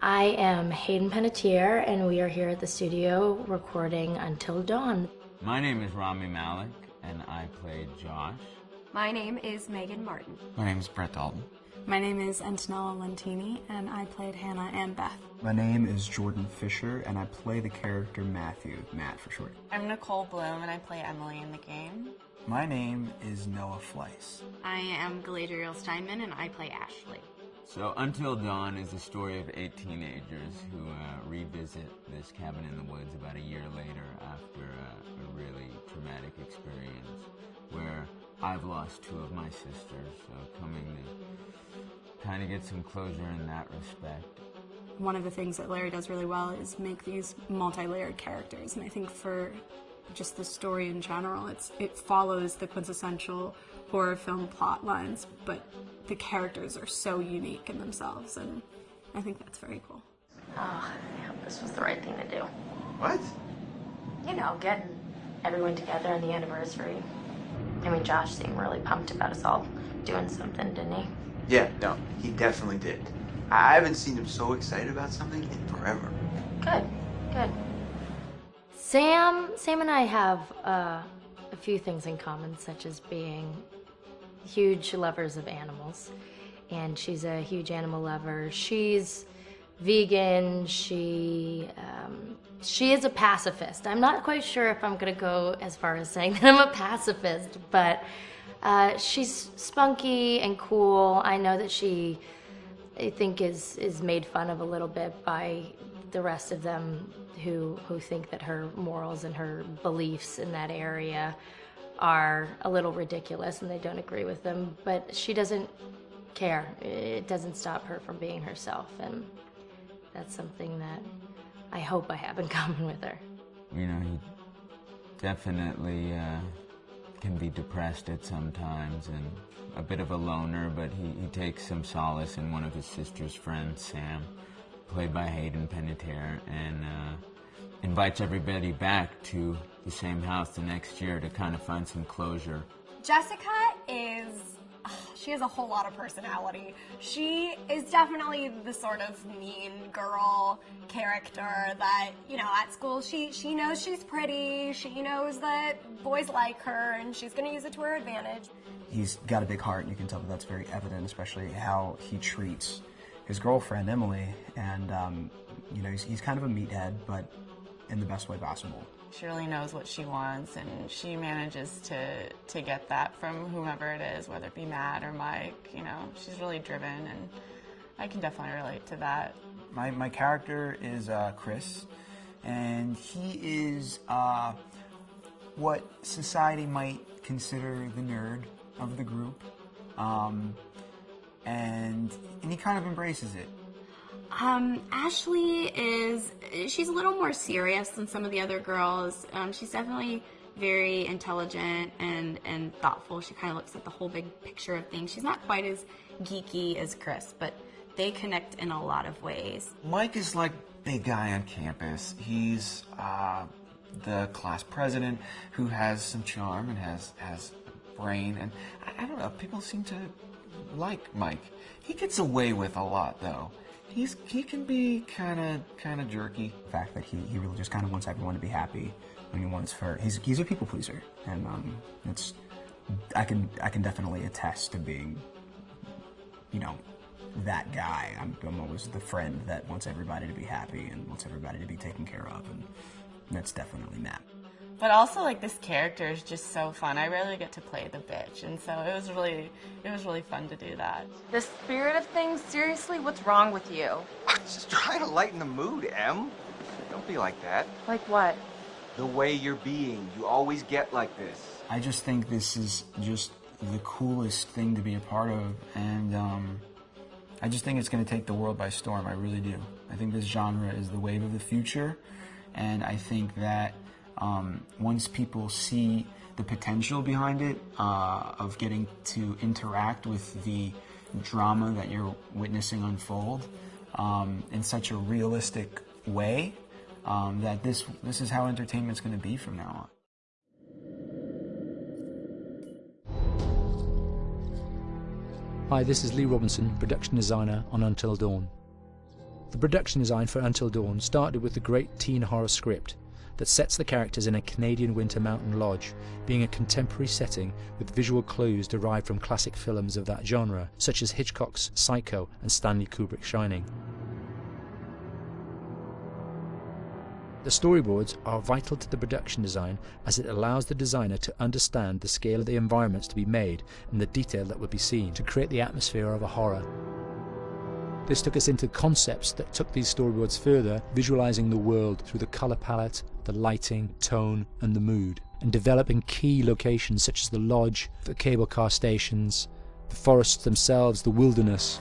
I am Hayden Panettiere, and we are here at the studio recording Until Dawn. My name is Rami Malek, and I played Josh. My name is Megan Martin. My name is Brett Dalton. My name is Antonella Lentini, and I played Hannah and Beth. My name is Jordan Fisher, and I play the character Matthew, Matt for short. I'm Nicole Bloom, and I play Emily in the game. My name is Noah Fleiss. I am Galadriel Steinman, and I play Ashley. So Until Dawn is the story of 8 teenagers who revisit this cabin in the woods about a year later after a really traumatic experience where I've lost 2 of my sisters, so coming to kind of get some closure in that respect. One of the things that Larry does really well is make these multi-layered characters, and I think for just the story in general, it follows the quintessential horror film plot lines, but the characters are so unique in themselves, and I think that's very cool. Oh, yeah, this was the right thing to do. What? You know, getting everyone together on the anniversary. I mean, Josh seemed really pumped about us all doing something, didn't he? Yeah, no, he definitely did. I haven't seen him so excited about something in forever. Good, good. Sam and I have a few things in common, such as being huge lovers of animals, and she's a huge animal lover. She's vegan. She is a pacifist. I'm not quite sure if I'm gonna go as far as saying that I'm a pacifist, but she's spunky and cool. I know that she, I think, is made fun of a little bit by the rest of them who think that her morals and her beliefs in that area are a little ridiculous and they don't agree with them, but she doesn't care. It doesn't stop her from being herself, and that's something that I hope I have in common with her. You know, he definitely can be depressed at some times and a bit of a loner, but he takes some solace in one of his sister's friends, Sam, played by Hayden Panettiere, and invites everybody back to the same house the next year to kind of find some closure. Jessica she has a whole lot of personality. She is definitely the sort of mean girl character that, you know, at school she knows she's pretty, she knows that boys like her, and she's going to use it to her advantage. He's got a big heart, and you can tell that that's very evident, especially how he treats his girlfriend, Emily, and, you know, he's kind of a meathead, but in the best way possible. She really knows what she wants, and she manages to get that from whomever it is, whether it be Matt or Mike. You know, she's really driven, and I can definitely relate to that. My character is Chris, and he is what society might consider the nerd of the group, and he kind of embraces it. Ashley she's a little more serious than some of the other girls. She's definitely very intelligent and thoughtful. She kind of looks at the whole big picture of things. She's not quite as geeky as Chris, but they connect in a lot of ways. Mike is like big guy on campus. He's the class president who has some charm and has brain, and I don't know, people seem to like Mike. He gets away with a lot, though. He can be kind of jerky. The fact that he really just kind of wants everyone to be happy when he wants he's a people pleaser, and I can definitely attest to being, you know, that guy. I'm always the friend that wants everybody to be happy and wants everybody to be taken care of, and that's definitely Matt. But also, like, this character is just so fun. I rarely get to play the bitch, and so it was really fun to do that. The spirit of things, seriously, what's wrong with you? I'm just trying to lighten the mood, Em. Don't be like that. Like what? The way you're being. You always get like this. I just think this is just the coolest thing to be a part of, and I just think it's going to take the world by storm. I really do. I think this genre is the wave of the future, and I think that once people see the potential behind it, of getting to interact with the drama that you're witnessing unfold in such a realistic way, that this is how entertainment's going to be from now on. Hi, this is Lee Robinson, production designer on Until Dawn. The production design for Until Dawn started with the great teen horror script that sets the characters in a Canadian winter mountain lodge, being a contemporary setting with visual clues derived from classic films of that genre, such as Hitchcock's Psycho and Stanley Kubrick's Shining. The storyboards are vital to the production design as it allows the designer to understand the scale of the environments to be made and the detail that will be seen to create the atmosphere of a horror. This took us into concepts that took these storyboards further, visualizing the world through the color palette, the lighting, tone and the mood, and developing key locations such as the lodge, the cable car stations, the forests themselves, the wilderness.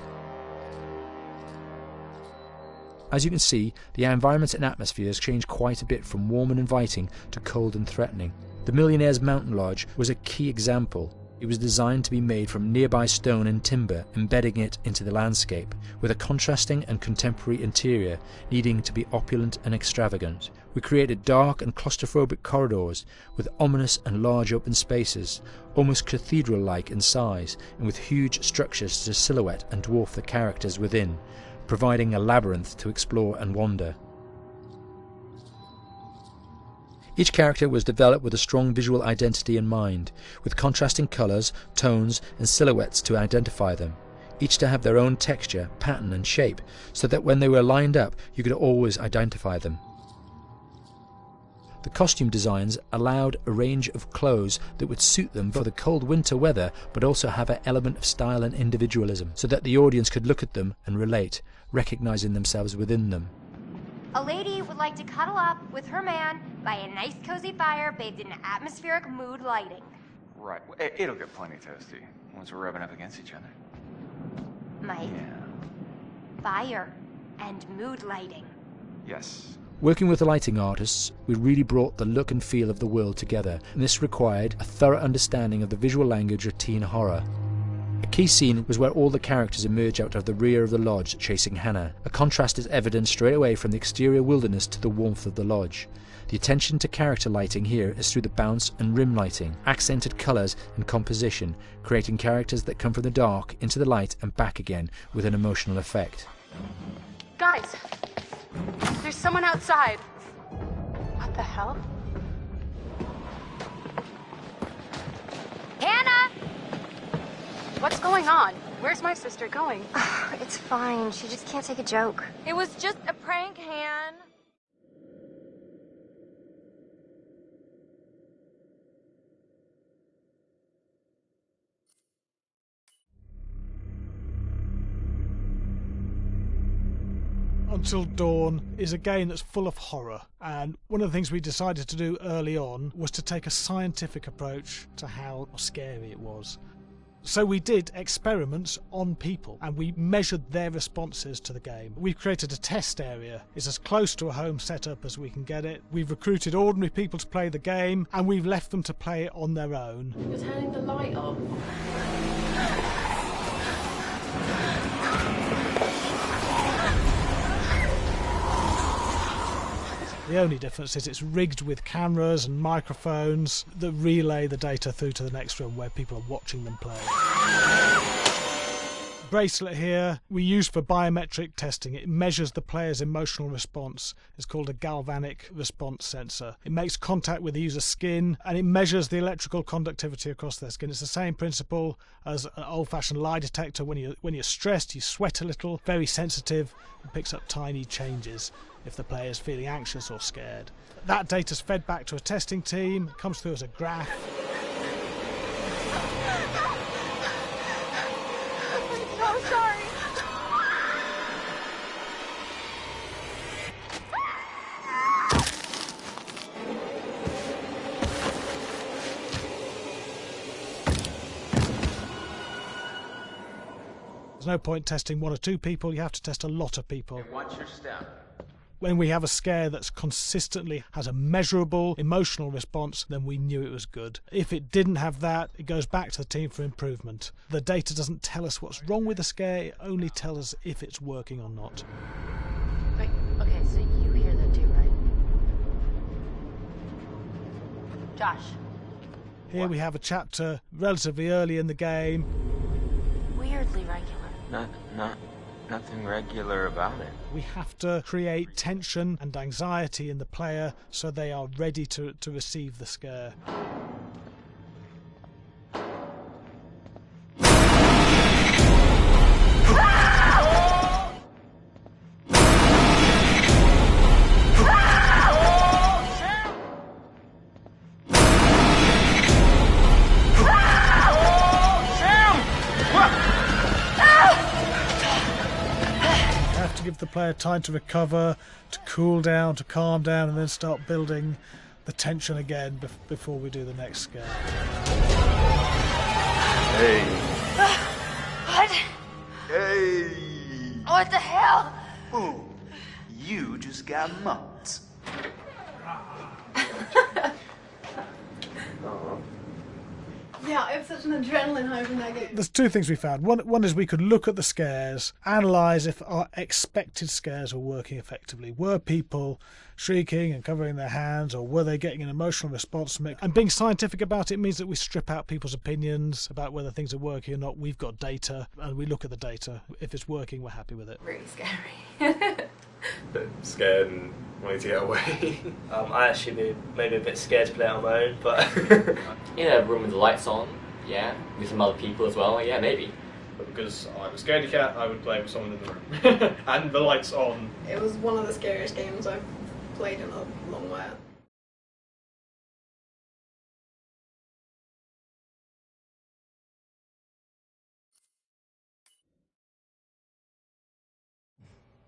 As you can see, the environments and atmospheres change quite a bit from warm and inviting to cold and threatening. The Millionaire's Mountain Lodge was a key example. It was designed to be made from nearby stone and timber, embedding it into the landscape, with a contrasting and contemporary interior needing to be opulent and extravagant. We created dark and claustrophobic corridors with ominous and large open spaces, almost cathedral-like in size, and with huge structures to silhouette and dwarf the characters within, providing a labyrinth to explore and wander. Each character was developed with a strong visual identity in mind, with contrasting colours, tones and silhouettes to identify them, each to have their own texture, pattern and shape, so that when they were lined up you could always identify them. The costume designs allowed a range of clothes that would suit them for the cold winter weather, but also have an element of style and individualism, so that the audience could look at them and relate, recognising themselves within them. A lady would like to cuddle up with her man by a nice cozy fire bathed in atmospheric mood lighting. Right. It'll get plenty toasty once we're rubbing up against each other. Mike? Yeah. Fire and mood lighting. Yes. Working with the lighting artists, we really brought the look and feel of the world together, and this required a thorough understanding of the visual language of teen horror. A key scene was where all the characters emerge out of the rear of the lodge chasing Hannah. A contrast is evident straight away from the exterior wilderness to the warmth of the lodge. The attention to character lighting here is through the bounce and rim lighting, accented colours and composition, creating characters that come from the dark into the light and back again with an emotional effect. Guys, there's someone outside. What the hell? Hannah! What's going on? Where's my sister going? It's fine. She just can't take a joke. It was just a prank, Han. Until Dawn is a game that's full of horror, and one of the things we decided to do early on was to take a scientific approach to how scary it was. So we did experiments on people and we measured their responses to the game. We've created a test area. It's as close to a home setup as we can get it. We've recruited ordinary people to play the game and we've left them to play it on their own. You're turning the light off. The only difference is it's rigged with cameras and microphones that relay the data through to the next room where people are watching them play. Bracelet here we use for biometric testing. It measures the player's emotional response. It's called a galvanic response sensor. It makes contact with the user's skin and it measures the electrical conductivity across their skin. It's the same principle as an old-fashioned lie detector. When you're stressed, you sweat a little, very sensitive, and picks up tiny changes if the player is feeling anxious or scared. That data's fed back to a testing team, comes through as a graph. I'm so sorry. There's no point testing one or two people, you have to test a lot of people. Okay, what's your step? When we have a scare that's consistently has a measurable emotional response, then we knew it was good. If it didn't have that, it goes back to the team for improvement. The data doesn't tell us what's wrong with the scare, it only tells us if it's working or not. Wait, okay, so you hear that too, right? Josh. Here we have a chapter relatively early in the game. Weird perfectly regular. Nothing regular about it. We have to create tension and anxiety in the player so they are ready to receive the scare. Give the player time to recover, to cool down, to calm down, and then start building the tension again before we do the next scare. Hey. What? Hey. What the hell? Ooh, you just got mumps. Yeah, I have such an adrenaline high from that game. There's two things we found. One is we could look at the scares, analyse if our expected scares were working effectively. Were people shrieking and covering their hands, or were they getting an emotional response from it? And being scientific about it means that we strip out people's opinions about whether things are working or not. We've got data, and we look at the data. If it's working, we're happy with it. Really scary. Bit scared and wanting to get away. I actually be maybe a bit scared to play on my own, but in a room with the lights on, yeah, with some other people as well, yeah, maybe. But because I'm a scaredy cat, I would play with someone in the room. And the lights on. It was one of the scariest games I've played in a long while.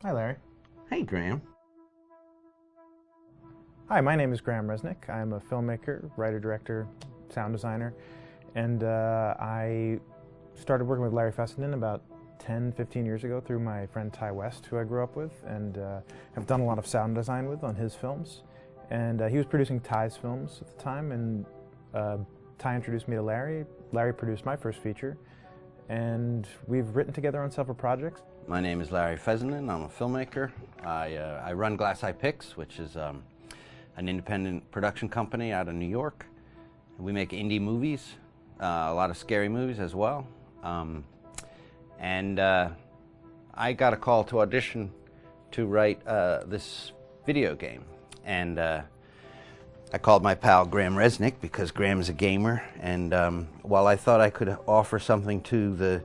Hi, Larry. Hey, Graham. Hi, my name is Graham Resnick. I'm a filmmaker, writer-director, sound designer, and I started working with Larry Fessenden about 10-15 years ago through my friend Ty West, who I grew up with, and have done a lot of sound design with on his films. And he was producing Ty's films at the time, and Ty introduced me to Larry. Larry produced my first feature, and we've written together on several projects. My name is Larry Fessenden. I'm a filmmaker. I run Glass Eye Pix, which is an independent production company out of New York. We make indie movies, a lot of scary movies as well. And I got a call to audition to write this video game. And I called my pal Graham Resnick because Graham is a gamer. And while I thought I could offer something to the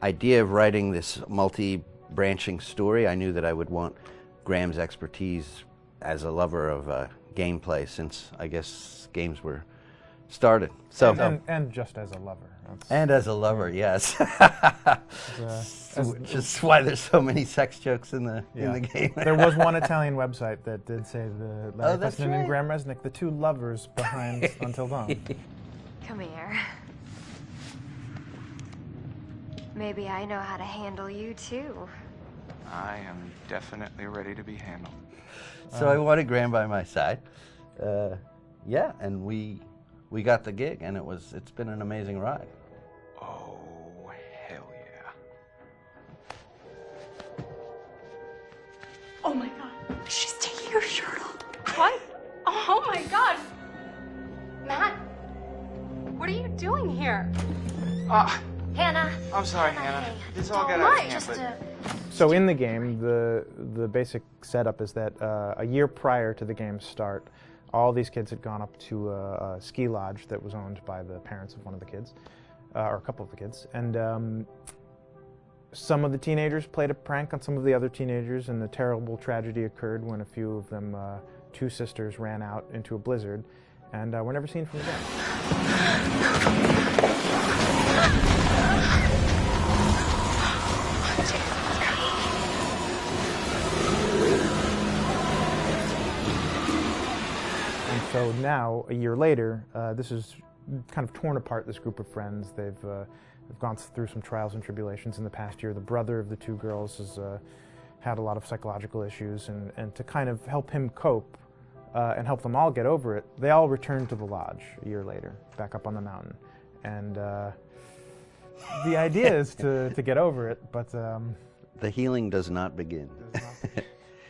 idea of writing this multi-branching story, I knew that I would want Graham's expertise as a lover of gameplay, since I guess games were started. So and just as a lover. And as a lover, yes. Just why there's so many sex jokes in the game. There was one Italian website that did say the Larry that's Fessenden right. and Graham Resnick, the two lovers behind Until Dawn. Come here. Maybe I know how to handle you too. I am definitely ready to be handled. So I wanted Graham by my side. Yeah, and we got the gig, and it's been an amazing ride. Oh, hell yeah. Oh my god. She's taking her shirt off. What? Oh my god. Matt, what are you doing here? Hannah. I'm sorry, Hannah. This all got Don't out of mind, hand, but... So in the game, the basic setup is that a year prior to the game's start, all these kids had gone up to a ski lodge that was owned by the parents of one of the kids, or a couple of the kids, and some of the teenagers played a prank on some of the other teenagers, and a terrible tragedy occurred when a few of them, two sisters, ran out into a blizzard, and were never seen from again. So now, a year later, this is kind of torn apart, this group of friends. They've gone through some trials and tribulations in the past year. The brother of the two girls has had a lot of psychological issues, and to kind of help him cope and help them all get over it, they all returned to the lodge a year later, back up on the mountain. And the idea is to get over it, but... the healing does not begin.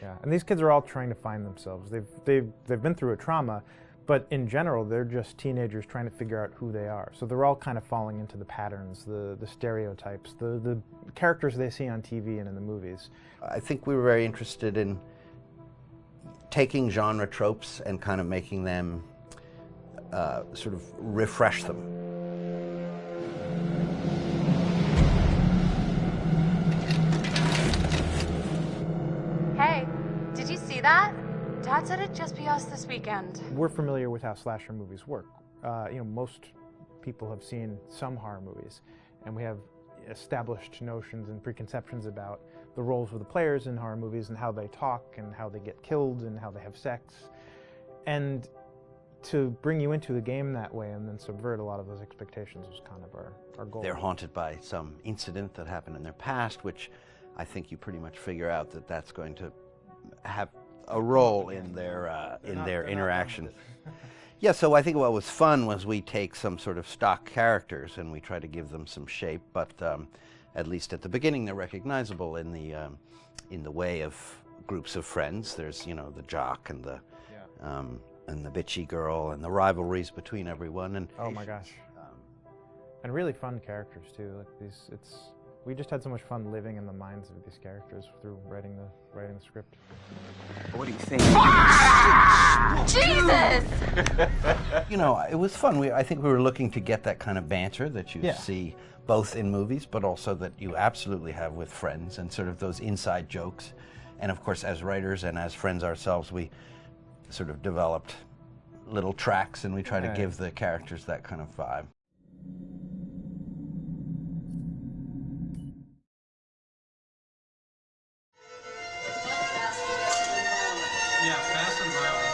Yeah, and these kids are all trying to find themselves. They've been through a trauma, But in general, they're just teenagers trying to figure out who they are. So they're all kind of falling into the patterns, the stereotypes, the characters they see on TV and in the movies. I think we were very interested in taking genre tropes and kind of making them sort of refresh them. Hey, did you see that? Dad said it'd just be us this weekend. We're familiar with how slasher movies work. Most people have seen some horror movies, and we have established notions and preconceptions about the roles of the players in horror movies and how they talk and how they get killed and how they have sex. And to bring you into the game that way and then subvert a lot of those expectations was kind of our goal. They're haunted by some incident that happened in their past, which I think you pretty much figure out that that's going to have a role in their interaction. Yeah, so I think what was fun was we take some sort of stock characters and we try to give them some shape, but at least at the beginning they're recognizable in the way of groups of friends. There's the jock and the bitchy girl and the rivalries between everyone. And oh my gosh, and really fun characters too. Like we just had so much fun living in the minds of these characters through writing the script. What do you think? Jesus! It was fun. I think we were looking to get that kind of banter that you Yeah. see both in movies, but also that you absolutely have with friends, and sort of those inside jokes. And of course, as writers and as friends ourselves, we sort of developed little tracks, and we try to give the characters that kind of vibe. Yeah, fast and violent.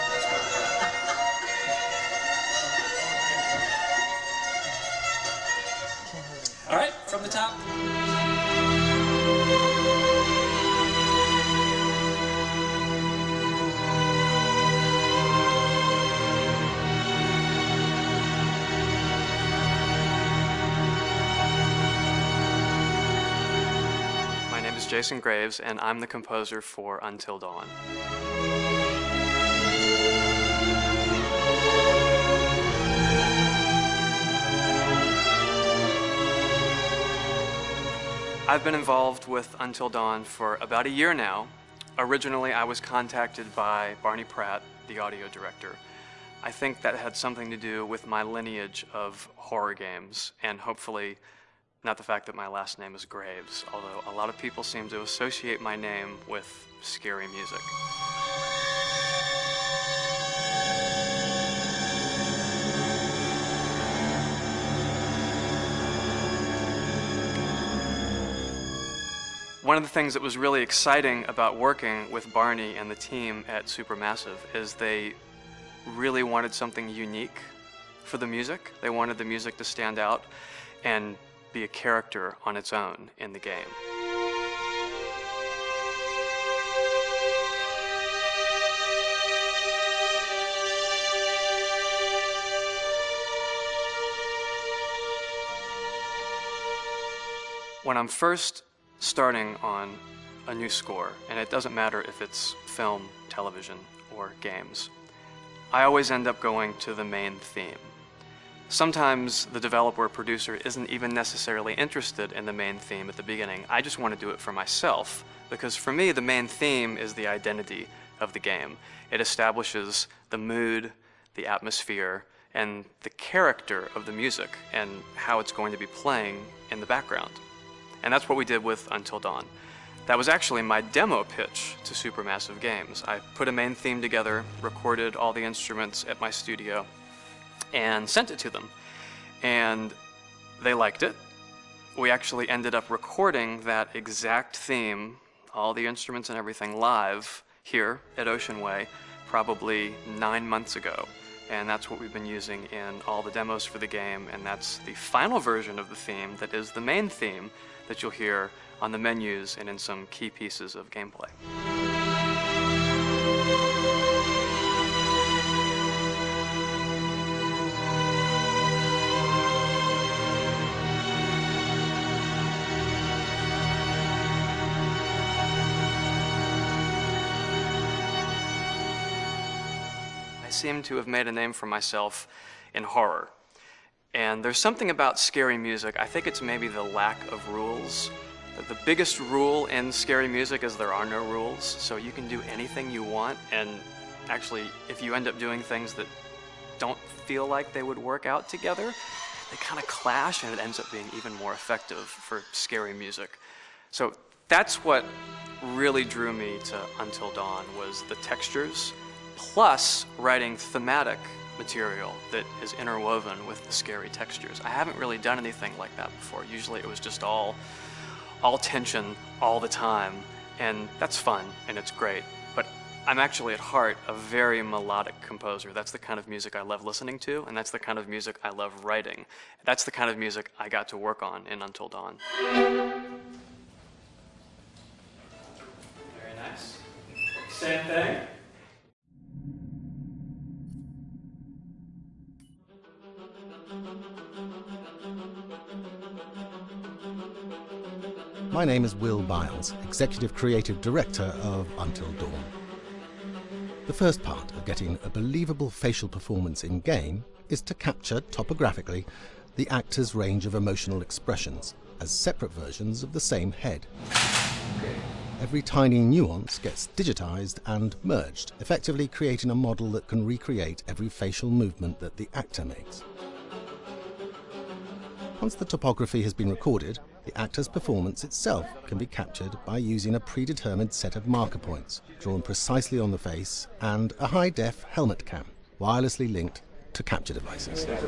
All right, from the top. My name is Jason Graves, and I'm the composer for Until Dawn. I've been involved with Until Dawn for about a year now. Originally, I was contacted by Barney Pratt, the audio director. I think that had something to do with my lineage of horror games, and hopefully not the fact that my last name is Graves, although a lot of people seem to associate my name with scary music. One of the things that was really exciting about working with Barney and the team at Supermassive is they really wanted something unique for the music. They wanted the music to stand out and be a character on its own in the game. When I'm first starting on a new score, and it doesn't matter if it's film, television, or games, I always end up going to the main theme. Sometimes the developer or producer isn't even necessarily interested in the main theme at the beginning. I just want to do it for myself, because for me the main theme is the identity of the game. It establishes the mood, the atmosphere, and the character of the music and how it's going to be playing in the background. And that's what we did with Until Dawn. That was actually my demo pitch to Supermassive Games. I put a main theme together, recorded all the instruments at my studio, and sent it to them. And they liked it. We actually ended up recording that exact theme, all the instruments and everything, live here at Ocean Way probably 9 months ago. And that's what we've been using in all the demos for the game, and that's the final version of the theme that is the main theme that you'll hear on the menus and in some key pieces of gameplay. seem to have made a name for myself in horror. And there's something about scary music, I think it's maybe the lack of rules. The biggest rule in scary music is there are no rules, so you can do anything you want, and actually, if you end up doing things that don't feel like they would work out together, they kind of clash, and it ends up being even more effective for scary music. So that's what really drew me to Until Dawn, was the textures, plus writing thematic material that is interwoven with the scary textures. I haven't really done anything like that before. Usually it was just all tension all the time, and that's fun, and it's great. But I'm actually at heart a very melodic composer. That's the kind of music I love listening to, and that's the kind of music I love writing. That's the kind of music I got to work on in Until Dawn. Very nice. Same thing. My name is Will Biles, Executive Creative Director of Until Dawn. The first part of getting a believable facial performance in-game is to capture, topographically, the actor's range of emotional expressions as separate versions of the same head. Every tiny nuance gets digitized and merged, effectively creating a model that can recreate every facial movement that the actor makes. Once the topography has been recorded, the actor's performance itself can be captured by using a predetermined set of marker points, drawn precisely on the face, and a high-def helmet cam, wirelessly linked to capture devices. The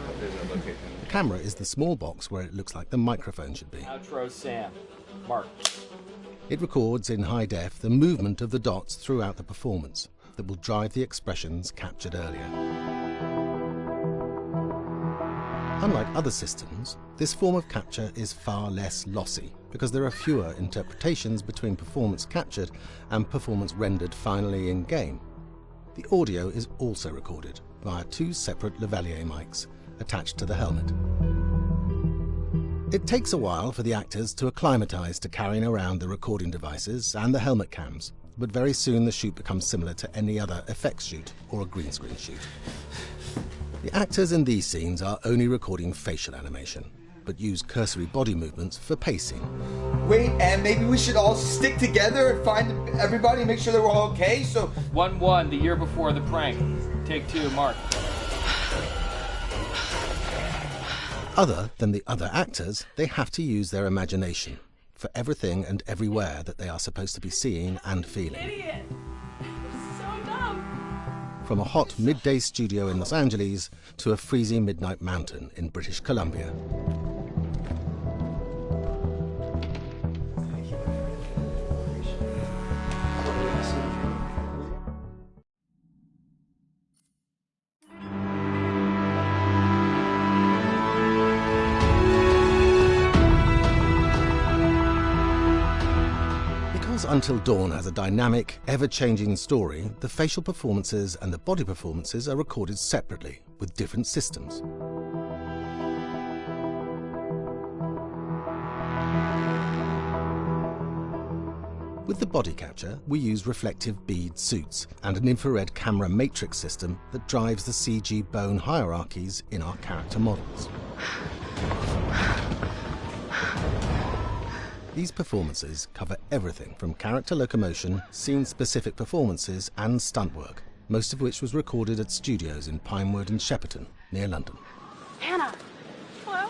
camera is the small box where it looks like the microphone should be. Outro Sam. Mark. It records in high def the movement of the dots throughout the performance that will drive the expressions captured earlier. Unlike other systems, this form of capture is far less lossy because there are fewer interpretations between performance captured and performance rendered finally in-game. The audio is also recorded via two separate lavalier mics attached to the helmet. It takes a while for the actors to acclimatise to carrying around the recording devices and the helmet cams, but very soon the shoot becomes similar to any other effects shoot or a green screen shoot. The actors in these scenes are only recording facial animation, but use cursory body movements for pacing. Wait, and maybe we should all stick together and find everybody and make sure they're all okay, so... 1-1, the year before the prank. Take 2, Mark. Other than the other actors, they have to use their imagination for everything and everywhere that they are supposed to be seeing and feeling. Idiot! So dumb! From a hot midday studio in Los Angeles to a freezing midnight mountain in British Columbia. Until Dawn has a dynamic, ever-changing story, the facial performances and the body performances are recorded separately, with different systems. With the body capture, we use reflective bead suits and an infrared camera matrix system that drives the CG bone hierarchies in our character models. These performances cover everything from character locomotion, scene-specific performances and stunt work, most of which was recorded at studios in Pinewood and Shepperton, near London. Hannah! Hello?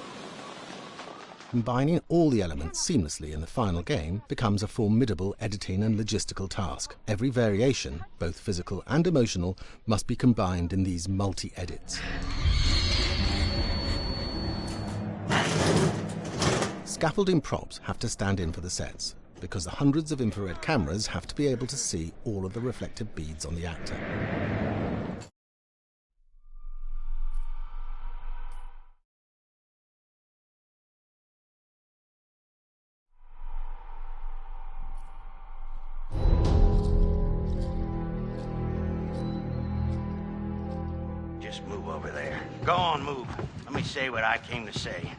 Combining all the elements seamlessly in the final game becomes a formidable editing and logistical task. Every variation, both physical and emotional, must be combined in these multi-edits. Scaffolding props have to stand in for the sets, because the hundreds of infrared cameras have to be able to see all of the reflective beads on the actor. Just move over there. Go on, move. Let me say what I came to say.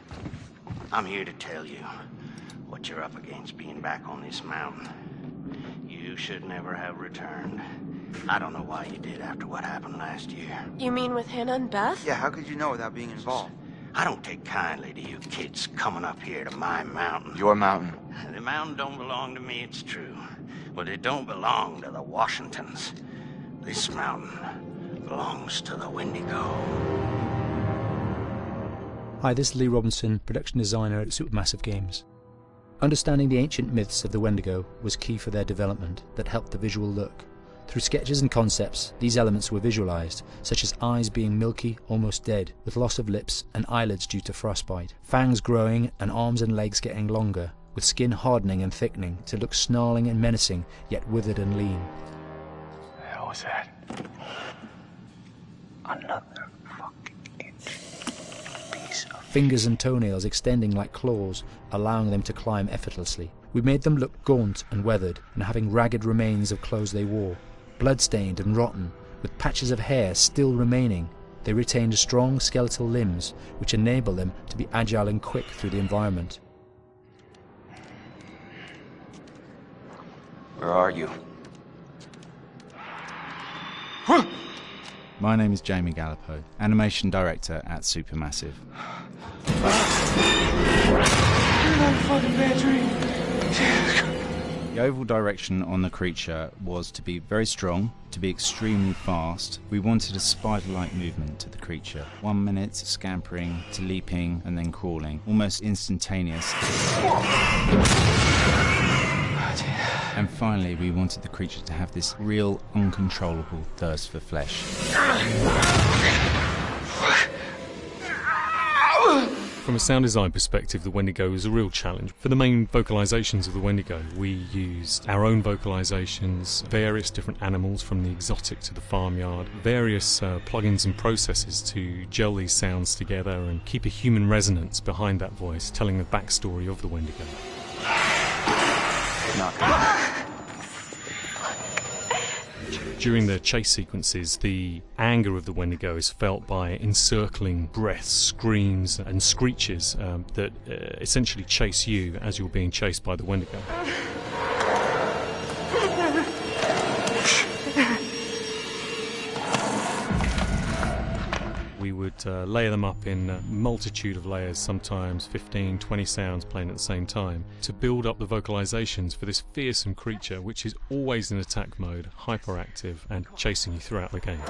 I'm here to tell you what you're up against being back on this mountain. You should never have returned. I don't know why you did after what happened last year. You mean with Hannah and Beth? Yeah, how could you know without being involved? I don't take kindly to you kids coming up here to my mountain. Your mountain. The mountain don't belong to me, it's true. But it don't belong to the Washingtons. This mountain belongs to the Wendigo. Hi, this is Lee Robinson, production designer at Supermassive Games. Understanding the ancient myths of the Wendigo was key for their development that helped the visual look. Through sketches and concepts, these elements were visualized, such as eyes being milky, almost dead, with loss of lips and eyelids due to frostbite, fangs growing and arms and legs getting longer, with skin hardening and thickening to look snarling and menacing, yet withered and lean. The hell was that? Another fucking piece of... Fingers and toenails extending like claws, allowing them to climb effortlessly. We made them look gaunt and weathered, and having ragged remains of clothes they wore. Blood-stained and rotten, with patches of hair still remaining, they retained strong skeletal limbs, which enable them to be agile and quick through the environment. Where are you? My name is Jamie Gallipo, animation director at Supermassive. The overall direction on the creature was to be very strong, to be extremely fast. We wanted a spider-like movement to the creature. 1 minute scampering to leaping and then crawling, almost instantaneous. And finally, we wanted the creature to have this real, uncontrollable thirst for flesh. From a sound design perspective, the Wendigo is a real challenge. For the main vocalisations of the Wendigo, we used our own vocalisations, various different animals from the exotic to the farmyard, various plugins and processes to gel these sounds together and keep a human resonance behind that voice, telling the backstory of the Wendigo. During the chase sequences, the anger of the Wendigo is felt by encircling breaths, screams and screeches that essentially chase you as you're being chased by the Wendigo. We would layer them up in a multitude of layers, sometimes 15, 20 sounds playing at the same time, to build up the vocalizations for this fearsome creature which is always in attack mode, hyperactive and chasing you throughout the game.